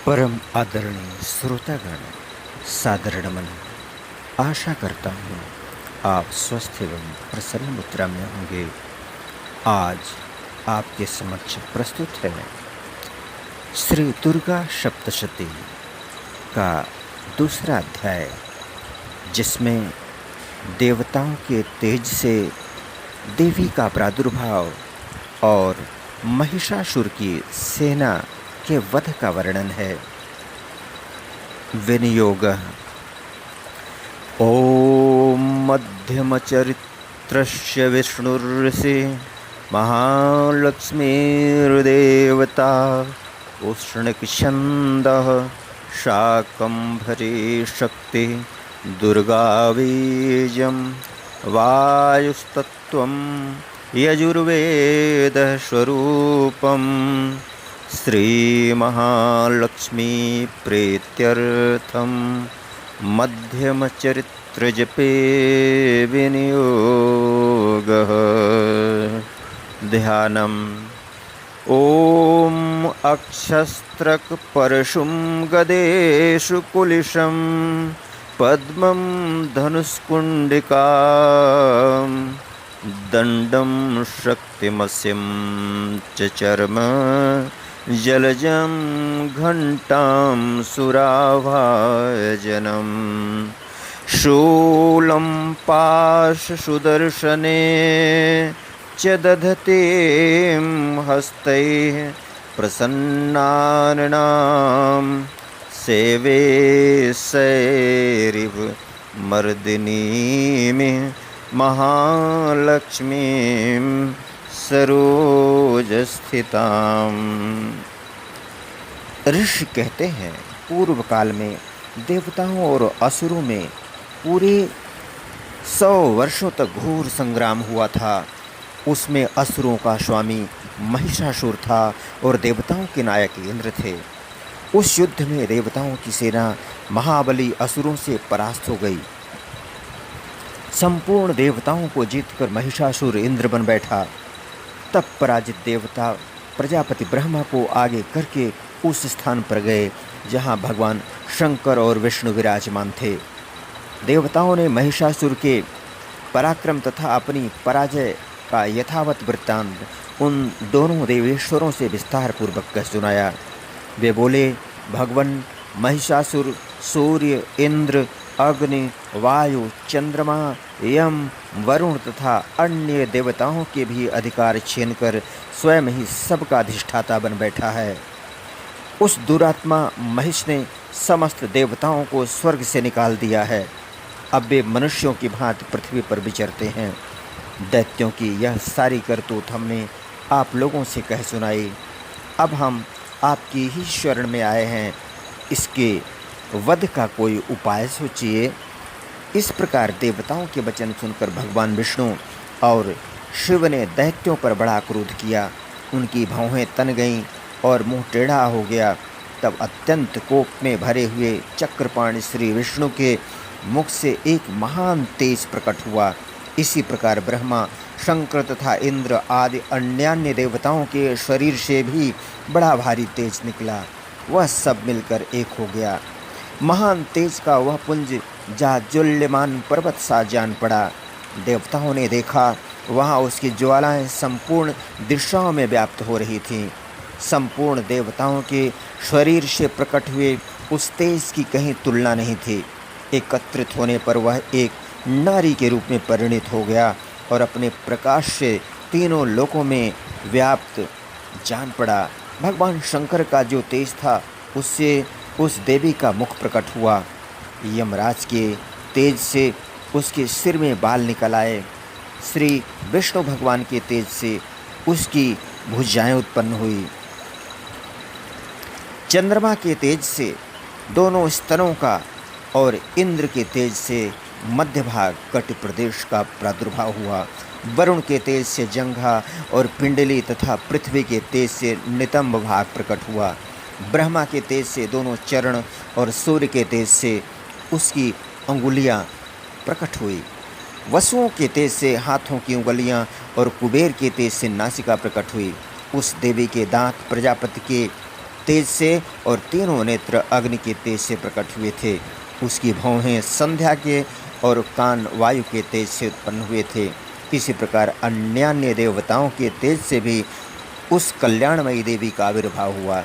परम आदरणीय श्रोतागण, सादर नमन। आशा करता हूँ आप स्वस्थ एवं प्रसन्न मुद्रा में होंगे। आज आपके समक्ष प्रस्तुत है श्री दुर्गा सप्तशती का दूसरा अध्याय, जिसमें देवताओं के तेज से देवी का प्रादुर्भाव और महिषासुर की सेना के वध का वर्णन है। विनियोग। ओम मध्यमचरित्रस्य विष्णुर्षि महालक्ष्मीर्देवता उष्णकिछन्दः शाकम्भरी शक्ति दुर्गा बीजं वायुस्तत्त्वं यजुर्वेदः स्वरूपम् श्रीमहालक्ष्मी प्रीत्यर्थं मध्यमचरित्रजपे विनियोगः। ध्यानम्। ॐ अक्षस्त्रक परशुं गदेषु कुलिशं पद्मं धनुष्कुण्डिकां दण्डं शक्तिमस्यं च चर्म जलजं घण्टां सुराभाजनं शूलं पाशसुदर्शने च दधतीं हस्तैः प्रसन्नानां सेवे सैरिव मर्दिनीं महालक्ष्मीं सरोजस्थिताम्। ऋषि कहते हैं, पूर्व काल में देवताओं और असुरों में पूरे 100 वर्षों तक घोर संग्राम हुआ था। उसमें असुरों का स्वामी महिषासुर था और देवताओं के नायक इंद्र थे। उस युद्ध में देवताओं की सेना महाबली असुरों से परास्त हो गई। संपूर्ण देवताओं को जीतकर महिषासुर इंद्र बन बैठा। तब पराजित देवता प्रजापति ब्रह्मा को आगे करके उस स्थान पर गए जहां भगवान शंकर और विष्णु विराजमान थे। देवताओं ने महिषासुर के पराक्रम तथा अपनी पराजय का यथावत वृत्तांत उन दोनों देवेश्वरों से विस्तार पूर्वक कह सुनाया। वे बोले, भगवान महिषासुर सूर्य, इंद्र, अग्नि, वायु, चंद्रमा, यम, वरुण तथा अन्य देवताओं के भी अधिकार छीनकर स्वयं ही सबका अधिष्ठाता बन बैठा है। उस दुरात्मा महिष ने समस्त देवताओं को स्वर्ग से निकाल दिया है। अब वे मनुष्यों की भांति पृथ्वी पर विचरते हैं। दैत्यों की यह सारी करतूत हमने आप लोगों से कह सुनाई। अब हम आपकी ही शरण में आए हैं। इसके वध का कोई उपाय सोचिए। इस प्रकार देवताओं के वचन सुनकर भगवान विष्णु और शिव ने दैत्यों पर बड़ा क्रोध किया। उनकी भौहें तन गईं और मुंह टेढ़ा हो गया। तब अत्यंत कोप में भरे हुए चक्रपाणि श्री विष्णु के मुख से एक महान तेज प्रकट हुआ। इसी प्रकार ब्रह्मा, शंकर तथा इंद्र आदि अन्यान्य देवताओं के शरीर से भी बड़ा भारी तेज निकला। वह सब मिलकर एक हो गया। महान तेज का वह पुंज जाज्वल्यमान पर्वत सा जान पड़ा। देवताओं ने देखा, वहाँ उसकी ज्वालाएं संपूर्ण दिशाओं में व्याप्त हो रही थीं। संपूर्ण देवताओं के शरीर से प्रकट हुए उस तेज की कहीं तुलना नहीं थी। एकत्रित होने पर वह एक नारी के रूप में परिणित हो गया और अपने प्रकाश से तीनों लोकों में व्याप्त जान पड़ा। भगवान शंकर का जो तेज था, उससे उस देवी का मुख प्रकट हुआ। यमराज के तेज से उसके सिर में बाल निकल आए। श्री विष्णु भगवान के तेज से उसकी भुजाएं उत्पन्न हुई। चंद्रमा के तेज से दोनों स्तनों का और इंद्र के तेज से मध्य भाग कटि प्रदेश का प्रादुर्भाव हुआ। वरुण के तेज से जंघा और पिंडली तथा पृथ्वी के तेज से नितंब भाग प्रकट हुआ। ब्रह्मा के तेज से दोनों चरण और सूर्य के तेज से उसकी अंगुलियां प्रकट हुई। वसुओं के तेज से हाथों की उंगलियां और कुबेर के तेज से नासिका प्रकट हुई। उस देवी के दांत प्रजापति के तेज से और तीनों नेत्र अग्नि के तेज से प्रकट हुए थे। उसकी भौहें संध्या के और कान वायु के तेज से उत्पन्न हुए थे। इसी प्रकार अन्यान्य देवताओं के तेज से भी उस कल्याणमयी देवी का आविर्भाव हुआ।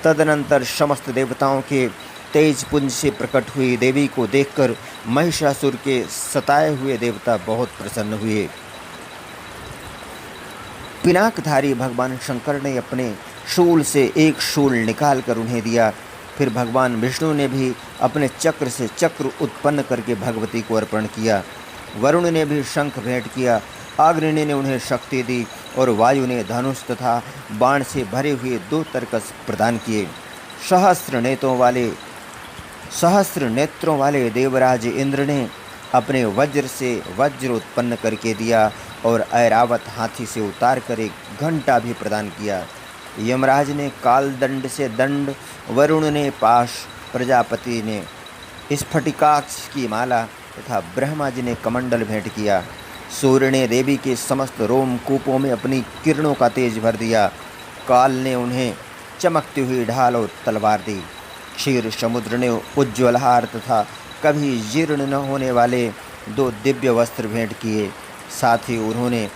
तदनंतर समस्त देवताओं के तेज पुंज से प्रकट हुई देवी को देखकर महिषासुर के सताए हुए देवता बहुत प्रसन्न हुए। पिनाकधारी भगवान शंकर ने अपने शूल से एक शूल निकालकर उन्हें दिया। फिर भगवान विष्णु ने भी अपने चक्र से चक्र उत्पन्न करके भगवती को अर्पण किया। वरुण ने भी शंख भेंट किया। अग्नि ने उन्हें शक्ति दी और वायु ने धनुष तथा बाण से भरे हुए 2 तरकस प्रदान किए। सहस्त्र नेत्रों वाले देवराज इंद्र ने अपने वज्र से वज्र उत्पन्न करके दिया और ऐरावत हाथी से उतार कर एक घंटा भी प्रदान किया। यमराज ने काल दंड से दंड, वरुण ने पाश, प्रजापति ने स्फटिकाक्ष की माला तथा ब्रह्मा जी ने कमंडल भेंट किया। सूर्य ने देवी के समस्त रोमकूपों में अपनी किरणों का तेज भर दिया। काल ने उन्हें चमकती हुई ढाल और तलवार दी। क्षीर समुद्र ने उज्ज्वल हार तथा कभी जीर्ण न होने वाले 2 दिव्य वस्त्र भेंट किए। साथ ही उन्होंने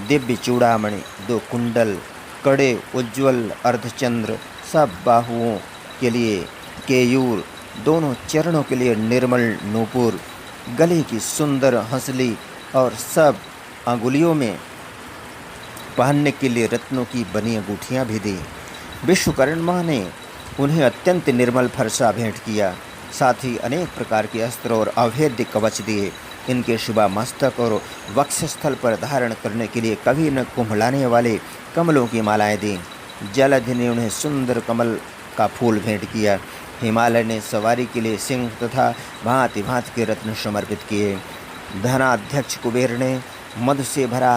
दिव्य चूड़ामणि, 2 कुंडल, कड़े, उज्ज्वल अर्धचंद्र, सब बाहुओं के लिए केयूर, दोनों चरणों के लिए निर्मल नूपुर, गले की सुंदर हंसली और सब अंगुलियों में पहनने के लिए रत्नों की बनी अंगूठियाँ भी दी। विश्वकर्मा ने उन्हें अत्यंत निर्मल फरसा भेंट किया। साथ ही अनेक प्रकार के अस्त्र और अभेद्य कवच दिए। इनके शुभा मस्तक और वक्षस्थल पर धारण करने के लिए कभी न कुम्हलाने वाले कमलों की मालाएं दी। जलधि ने उन्हें सुंदर कमल का फूल भेंट किया। हिमालय ने सवारी के लिए सिंह तथा भांति भांति के रत्न समर्पित किए। धनाध्यक्ष कुबेर ने मधु से भरा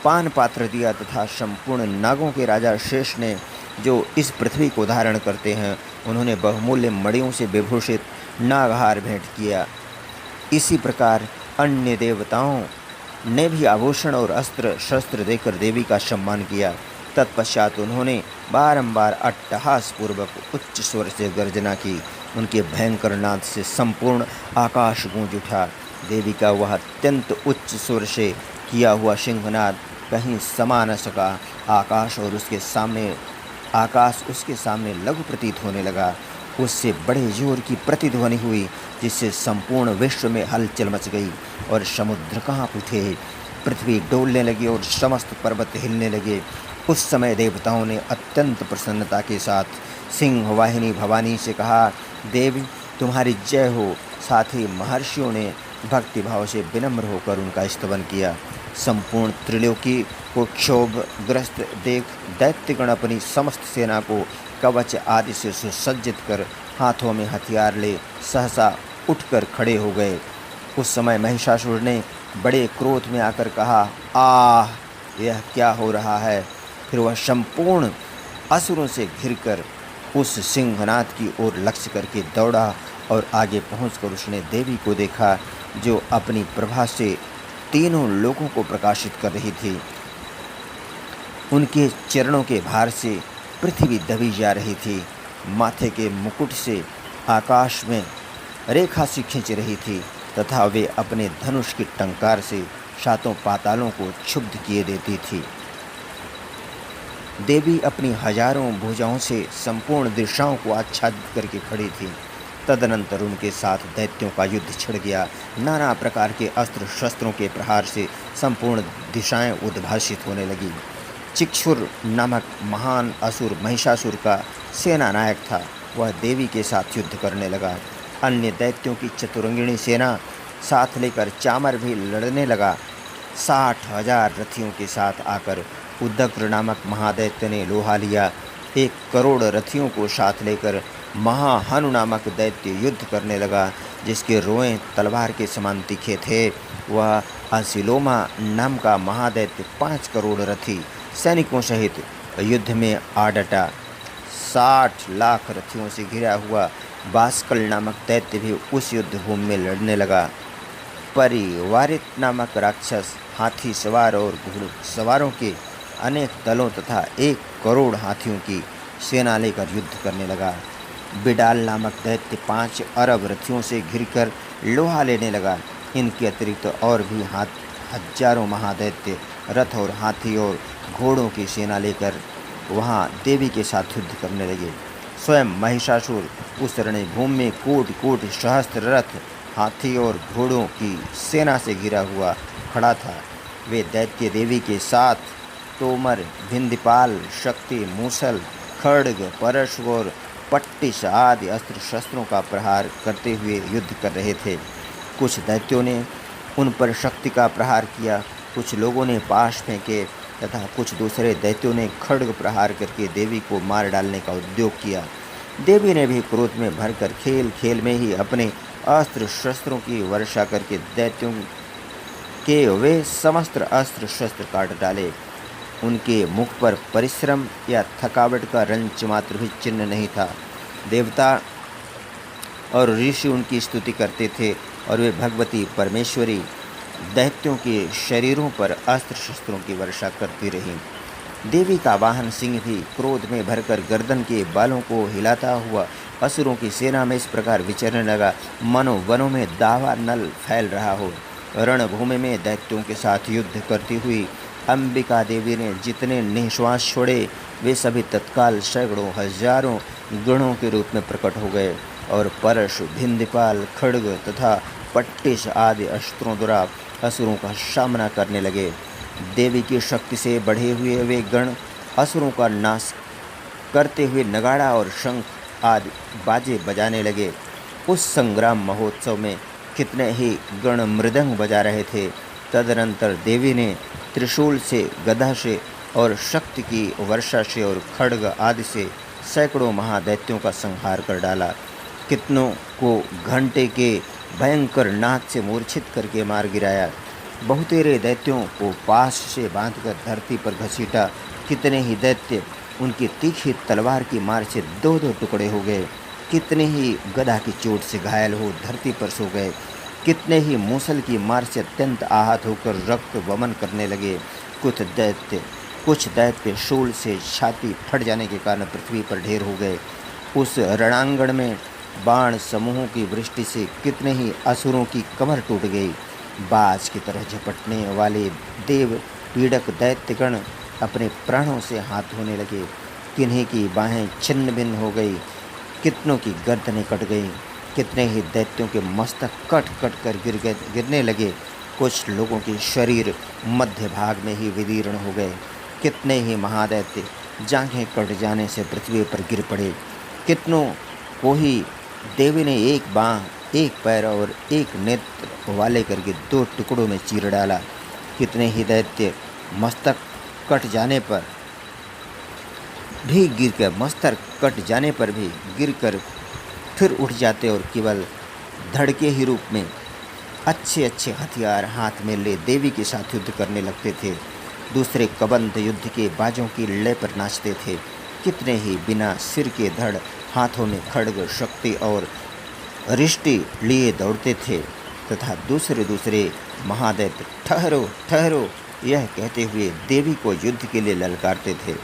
पान पात्र दिया तथा संपूर्ण नागों के राजा शेष ने, जो इस पृथ्वी को धारण करते हैं, उन्होंने बहुमूल्य मणियों से विभूषित नागहार भेंट किया। इसी प्रकार अन्य देवताओं ने भी आभूषण और अस्त्र शस्त्र देकर देवी का सम्मान किया। तत्पश्चात उन्होंने बारंबार अट्टहास पूर्वक उच्च स्वर से गर्जना की। उनके भयंकर नाद से संपूर्ण आकाश गूंज उठा। देवी का वह अत्यंत उच्च स्वर से किया हुआ सिंहनाद कहीं समा न सका। आकाश उसके सामने लघु प्रतीत होने लगा। उससे बड़े जोर की प्रतिध्वनि हुई, जिससे संपूर्ण विश्व में हलचल मच गई और समुद्र कांप उठे। पृथ्वी डोलने लगी और समस्त पर्वत हिलने लगे। उस समय देवताओं ने अत्यंत प्रसन्नता के साथ सिंह वाहिनी भवानी से कहा, देवी तुम्हारी जय हो। साथ ही महर्षियों ने भक्तिभाव से विनम्र होकर उनका स्तवन किया। संपूर्ण त्रिलोकी को क्षोभग्रस्त देख दैत्यगण अपनी समस्त सेना को कवच आदि से सुसज्जित कर हाथों में हथियार ले सहसा उठकर खड़े हो गए। उस समय महिषासुर ने बड़े क्रोध में आकर कहा, आह, यह क्या हो रहा है। फिर वह संपूर्ण असुरों से घिरकर उस सिंहनाद की ओर लक्ष्य करके दौड़ा और आगे पहुंचकर उसने देवी को देखा, जो अपनी प्रभा से तीनों लोगों को प्रकाशित कर रही थी। उनके चरणों के भार से पृथ्वी दबी जा रही थी। माथे के मुकुट से आकाश में रेखा सी खींच रही थी तथा वे अपने धनुष की टंकार से 7 पातालों को क्षुब्ध किए देती थी। देवी अपनी हजारों भुजाओं से संपूर्ण दिशाओं को आच्छादित करके खड़ी थी। तदनंतर उनके साथ दैत्यों का युद्ध छिड़ गया। नाना प्रकार के अस्त्र शस्त्रों के प्रहार से संपूर्ण दिशाएं उद्भासित होने लगी। चिक्षुर नामक महान असुर महिषासुर का सेना नायक था। वह देवी के साथ युद्ध करने लगा। अन्य दैत्यों की चतुरंगिणी सेना साथ लेकर चामर भी लड़ने लगा। 60,000 रथियों के साथ आकर उदग्र नामक महादैत्य ने लोहा लिया। 1 करोड़ रथियों को साथ लेकर महाहनु नामक दैत्य युद्ध करने लगा, जिसके रोएं तलवार के समान तीखे थे। वह असिलोमा नाम का महादैत्य 5 करोड़ रथी सैनिकों सहित युद्ध में आ डटा। 60 लाख रथियों से घिरा हुआ बास्कल नामक दैत्य भी उस युद्ध भूमि में लड़ने लगा। परिवारित नामक राक्षस हाथी सवार और घुड़सवारों के अनेक दलों तथा 1 करोड़ हाथियों की सेना लेकर युद्ध करने लगा। बिडाल नामक दैत्य 5 अरब रथियों से घिरकर लोहा लेने लगा। इनके अतिरिक्त और भी हजारों महादैत्य रथ और हाथी और घोड़ों की सेना लेकर वहां देवी के साथ युद्ध करने लगे। स्वयं महिषासुर उस रणभूमि में कोटि कोटि सहस्त्र रथ, हाथी और घोड़ों की सेना से घिरा हुआ खड़ा था। वे दैत्य देवी के साथ तोमर, भिंदीपाल, शक्ति, मूसल, खड्ग, परश और पट्टिश आदि अस्त्र शस्त्रों का प्रहार करते हुए युद्ध कर रहे थे। कुछ दैत्यों ने उन पर शक्ति का प्रहार किया, कुछ लोगों ने पाश फेंके तथा कुछ दूसरे दैत्यों ने खड्ग प्रहार करके देवी को मार डालने का उद्योग किया। देवी ने भी क्रोध में भरकर खेल खेल में ही अपने अस्त्र शस्त्रों की वर्षा करके दैत्यों के वे समस्त अस्त्र शस्त्र काट डाले। उनके मुख पर परिश्रम या थकावट का रंच मात्र भी चिन्ह नहीं था। देवता और ऋषि उनकी स्तुति करते थे और वे भगवती परमेश्वरी दैत्यों के शरीरों पर अस्त्र शस्त्रों की वर्षा करती रहीं। देवी का वाहन सिंह भी क्रोध में भरकर गर्दन के बालों को हिलाता हुआ असुरों की सेना में इस प्रकार विचरने लगा, मानो वनों में दावा नल फैल रहा हो। रणभूमि में दैत्यों के साथ युद्ध करती हुई अंबिका देवी ने जितने निश्वास छोड़े वे सभी तत्काल सैकड़ों हजारों गणों के रूप में प्रकट हो गए और परश, भिंदीपाल, खड्ग तथा पट्टिश आदि अस्त्रों द्वारा असुरों का सामना करने लगे। देवी की शक्ति से बढ़े हुए वे गण असुरों का नाश करते हुए नगाड़ा और शंख आदि बाजे बजाने लगे। उस संग्राम महोत्सव में कितने ही गण मृदंग बजा रहे थे। तदनंतर देवी ने त्रिशूल से, गदा से और शक्ति की वर्षा से और खड्ग आदि से सैकड़ों महादैत्यों का संहार कर डाला। कितनों को घंटे के भयंकर नाद से मूर्छित करके मार गिराया। बहुतेरे दैत्यों को पाश से बांधकर धरती पर घसीटा। कितने ही दैत्य उनकी तीखी तलवार की मार से 2-2 टुकड़े हो गए। कितने ही गदा की चोट से घायल हो धरती पर सो गए। कितने ही मूसल की मार से अत्यंत आहत होकर रक्त वमन करने लगे। कुछ दैत्य शूल से छाती फट जाने के कारण पृथ्वी पर ढेर हो गए। उस रणांगण में बाण समूहों की वृष्टि से कितने ही असुरों की कमर टूट गई। बाज की तरह झपटने वाले देव पीड़क दैत्यगण अपने प्राणों से हाथ धोने लगे। किन्हीं की बाहें छिन्न भिन्न हो गई, कितनों की गर्दनें कट गईं। कितने ही दैत्यों के मस्तक कट कट कर गिरने लगे। कुछ लोगों के शरीर मध्य भाग में ही विदीर्ण हो गए। कितने ही महादैत्य जांघें कट जाने से पृथ्वी पर गिर पड़े। कितनों को ही देवी ने एक बाँह, एक पैर और एक नेत्र वाले करके 2 टुकड़ों में चीर डाला। कितने ही दैत्य मस्तक कट जाने पर भी गिरकर फिर उठ जाते और केवल धड़के ही रूप में अच्छे अच्छे हथियार हाथ में ले देवी के साथ युद्ध करने लगते थे। दूसरे कबंध युद्ध के बाजों की लय पर नाचते थे। कितने ही बिना सिर के धड़ हाथों में खड्ग, शक्ति और रिष्टि लिए दौड़ते थे तथा दूसरे महादैत्य ठहरो ठहरो यह कहते हुए देवी को युद्ध के लिए ललकारते थे।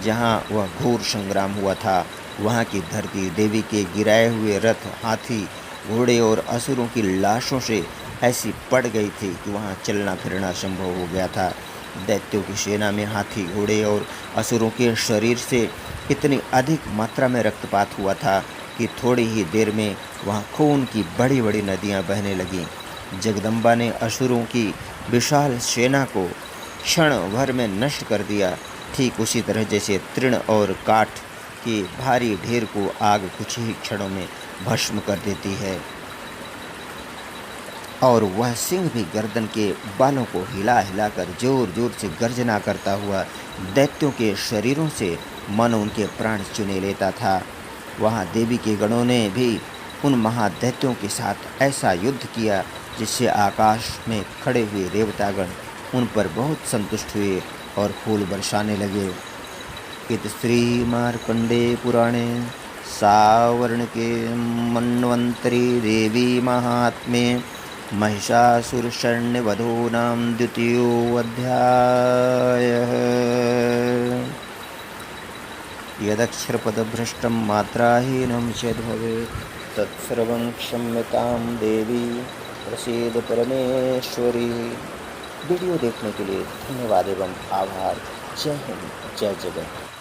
जहाँ वह घोर संग्राम हुआ था वहाँ की धरती देवी के गिराए हुए रथ, हाथी, घोड़े और असुरों की लाशों से ऐसी पड़ गई थी कि वहाँ चलना फिरना संभव हो गया था। दैत्यों की सेना में हाथी, घोड़े और असुरों के शरीर से इतनी अधिक मात्रा में रक्तपात हुआ था कि थोड़ी ही देर में वहाँ खून की बड़ी बड़ी नदियाँ बहने लगीं। जगदम्बा ने असुरों की विशाल सेना को क्षण भर में नष्ट कर दिया, ठीक उसी तरह जैसे तृण और काठ के भारी ढेर को आग कुछ ही क्षणों में भस्म कर देती है। और वह सिंह भी गर्दन के बालों को हिला हिलाकर जोर जोर से गर्जना करता हुआ दैत्यों के शरीरों से मानो उनके प्राण चुने लेता था। वहाँ देवी के गणों ने भी उन महादैत्यों के साथ ऐसा युद्ध किया जिससे आकाश में खड़े हुए देवतागण उन पर बहुत संतुष्ट हुए और फूल बरसाने लगे। इत श्री मार्कंडे पुराणे सावर्ण के मन्वंतरी देवी महात्म्ये महिषासुरशरण्यवधो नाम 2य अध्यायः। यदक्षरपदभ्रष्टं मात्राहीनं चेद्भवेत् तत्सर्वं क्षम्यतां देवी प्रसीद परमेश्वरी। वीडियो देखने के लिए धन्यवाद एवं आभार। जय हिंद, जय जगत।